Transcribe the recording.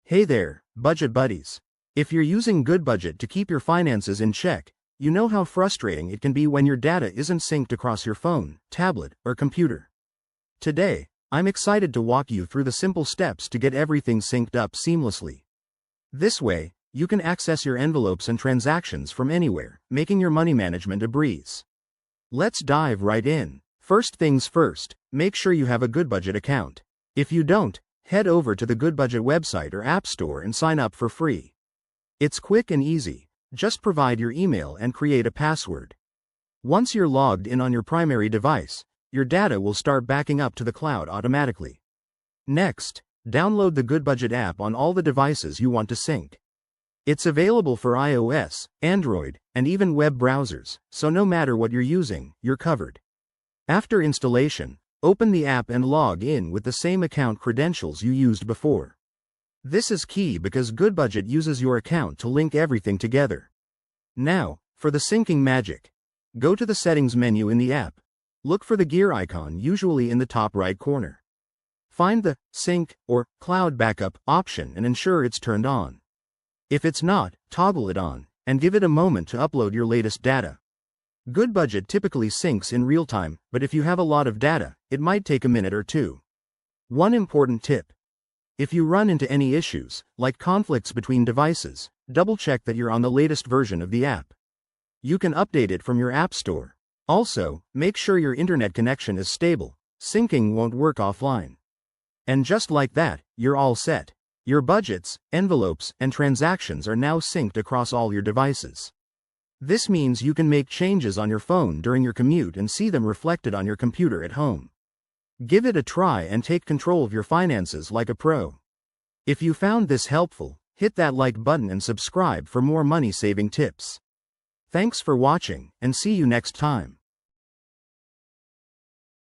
Hey there, budget buddies. If you're using Goodbudget to keep your finances in check, you know how frustrating it can be when your data isn't synced across your phone, tablet, or computer. Today, I'm excited to walk you through the simple steps to get everything synced up seamlessly. This way, you can access your envelopes and transactions from anywhere, making your money management a breeze. Let's dive right in. First things first, make sure you have a Goodbudget account. If you don't, head over to the Goodbudget website or App Store and sign up for free. It's quick and easy, just provide your email and create a password. Once you're logged in on your primary device, your data will start backing up to the cloud automatically. Next, download the Goodbudget app on all the devices you want to sync. It's available for iOS, Android, and even web browsers, so no matter what you're using, you're covered. After installation, open the app and log in with the same account credentials you used before. This is key because Goodbudget uses your account to link everything together. Now, for the syncing magic. Go to the Settings menu in the app. Look for the gear icon usually in the top right corner. Find the Sync or Cloud Backup option and ensure it's turned on. If it's not, toggle it on, and give it a moment to upload your latest data. Goodbudget typically syncs in real time, but if you have a lot of data, it might take a minute or two. One important tip. If you run into any issues, like conflicts between devices, double-check that you're on the latest version of the app. You can update it from your App Store. Also, make sure your internet connection is stable. Syncing won't work offline. And just like that, you're all set. Your budgets, envelopes, and transactions are now synced across all your devices. This means you can make changes on your phone during your commute and see them reflected on your computer at home. Give it a try and take control of your finances like a pro. If you found this helpful, hit that like button and subscribe for more money-saving tips. Thanks for watching, and see you next time.